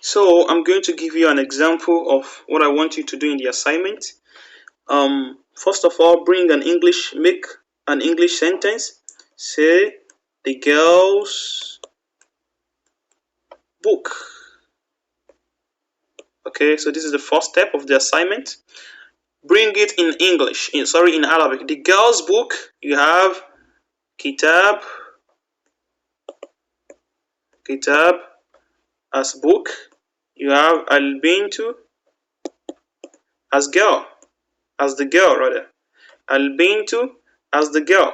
So I'm going to give you an example of what I want you to do in the assignment. First of all, make an English sentence. Say the girl's book. Okay, so this is the first step of the assignment. Bring it in English, in Arabic. The girl's book, you have kitab as book. You have al-bintu as girl, as the girl rather. Al-bintu as the girl.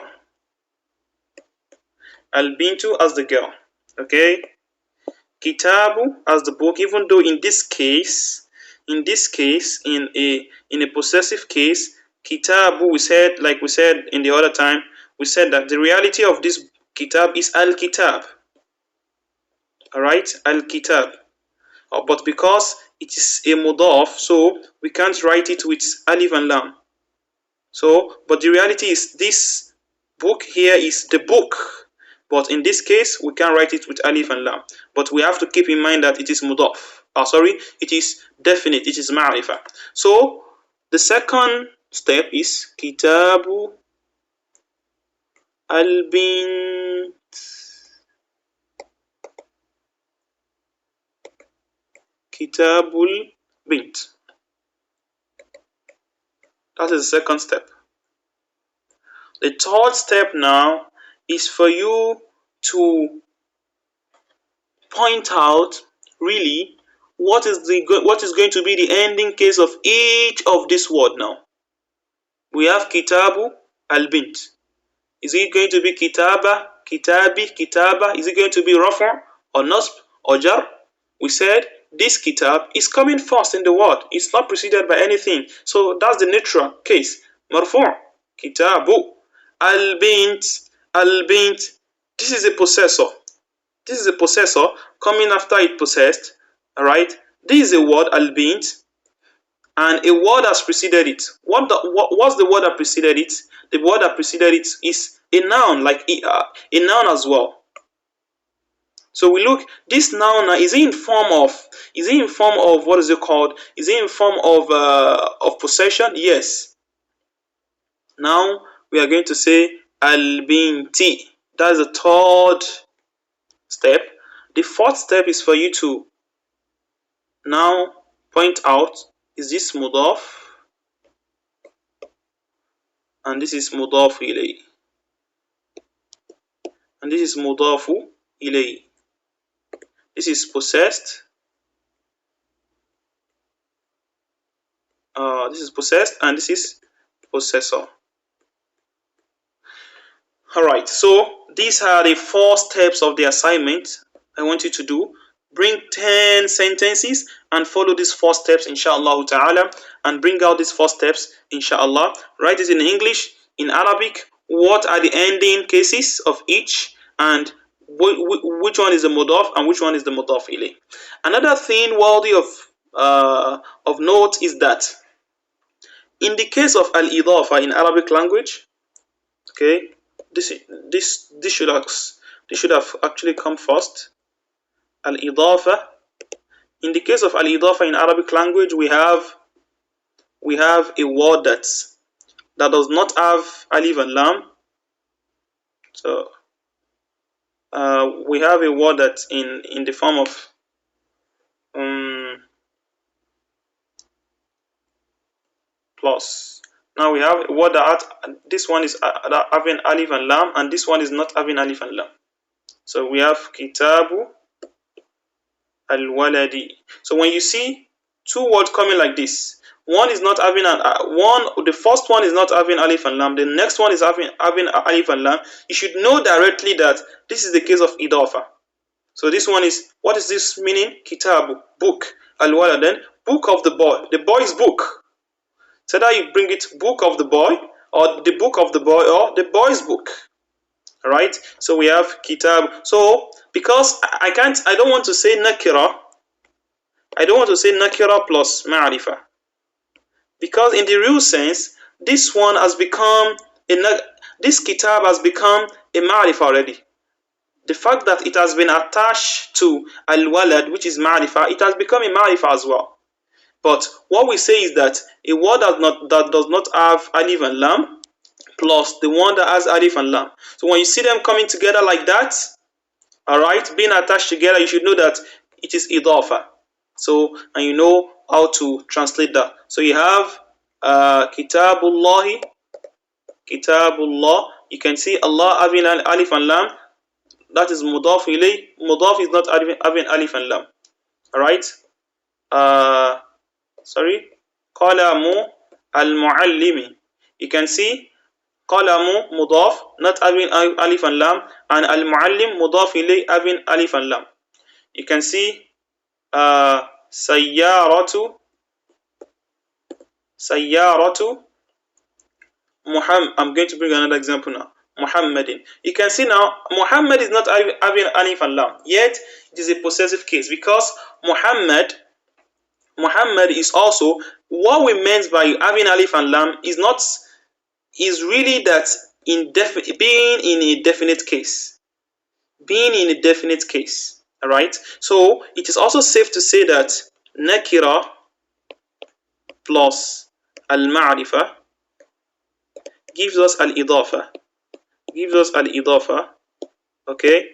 Al-bintu as the girl. Okay? Kitabu as the book, even though in a possessive case, kitabu, we said in the other time, we said that the reality of this kitab is al-kitab. Alright? Al-kitab. But because it is a mudaf, so we can't write it with alif and lam. So, but the reality is this book here is the book. But in this case, we can write it with alif and lam. But we have to keep in mind that it is mudaf. It is definite, it is ma'rifah. So, the second step is kitabu al-bint. Kitabul bint. That is the second step. The third step now is for you to point out really what is going to be the ending case of each of this word now. We have kitabu al-bint. Is it going to be kitaba, kitabi, kitaba? Is it going to be rafa or nasb or jar? We said this kitab is coming first in the word. It's not preceded by anything. So that's the neutral case. Marfu, kitabu, al-bint, al-bint. This is a possessor. This is a possessor coming after it possessed. Alright? This is a word, al-bint, and a word has preceded it. What's the word that preceded it? The word that preceded it is a noun, like a noun as well. So we look, this noun now, is it in form of what is it called? Is it in form of possession? Yes. Now we are going to say al-binti. That is the third step. The fourth step is for you to now point out, is this mudaf? And this is mudaf ilayh. And this is mudafu ilayh. This is possessed. This is possessed, and this is possessor. Alright, so these are the 4 steps of the assignment I want you to do. Bring 10 sentences and follow these 4 steps, inshallah ta'ala, and bring out these 4 steps, inshallah. Write it in English, in Arabic. What are the ending cases of each, and which one is the mudaf and which one is the mudaf ilayh. Another thing worthy of note is that in the case of al-idafa in Arabic language, okay, this should have actually come first. Al-idafa. In the case of al-idafa in Arabic language, we have a word that does not have alif and lam. So we have a word that's in the form of plus. Now we have a word that this one is having alif and lam, and this one is not having alif and lam. So we have kitabu al-waladi. So when you see 2 words coming like this, the first one is not having alif and lam, the next one is having alif and lam, you should know directly that this is the case of idafa. So this one is, what is this meaning? Kitabu, book, al-walad, then book of the boy, the boy's book. So that you bring it book of the boy, or the book of the boy, or the boy's book. Alright, so we have kitab. So because I don't want to say nakira, plus ma'rifah, because in the real sense, this one has become this kitab has become a ma'rifah already. the fact that it has been attached to al-walad, which is ma'rifa, it has become a ma'rifa as well. But what we say is that a word that does not have alif and lam plus the one that has alif and lam. So when you see them coming together like that, alright, being attached together, you should know that it is idafa. So, and you know how to translate that. So you have Kitabullahi, Kitabullah. You can see Allah having alif and lam. That is mudaf ilay. Mudaf is not having alif and lam. Alright? Sorry. Qalamu al-muallimi. You can see Qalamu mudaf not having alif and lam, and al-muallim mudaf ilay having alif and lam. You can see Sayyaratu Muhammad. I'm going to bring another example now. Muhammadin. You can see now Muhammad is not having alif and lam, yet it is a possessive case because Muhammad is also, what we meant by having alif and lam is really that being in a definite case. Being in a definite case. Alright? So it is also safe to say that nakira plus al-ma'rifa gives us al-idafa. Okay?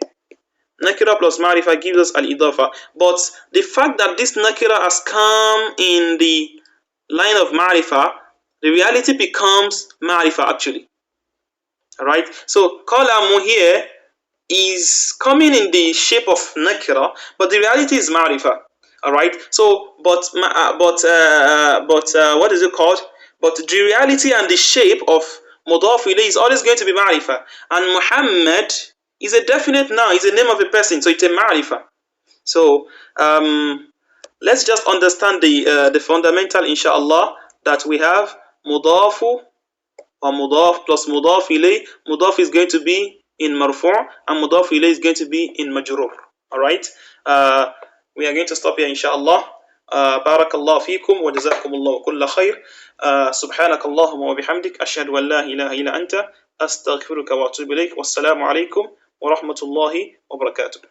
Nakira plus ma'rifa gives us al-idafa. But the fact that this nakira has come in the line of ma'rifa, the reality becomes ma'rifa actually. Alright? So qalamu here is coming in the shape of nakira, but the reality is ma'rifa. Alright? So what is it called? But the reality and the shape of mudaf ilayh is always going to be ma'rifa. And Muhammad is a definite noun, it's a name of a person, so it's a ma'rifa. So let's just understand the fundamental, inshallah, that we have mudafu or mudaf plus mudaf ilayh. Mudaf is going to be in marfu' and mudaf ilayh is going to be in majrur. Alright? We are going to stop here, inshallah. بارك الله فيكم وجزاكم الله كل خير. سبحانك اللهم وبحمدك أشهد أن لا إله إلا أنت أستغفرك وأتوب إليك. والسلام عليكم ورحمة الله وبركاته.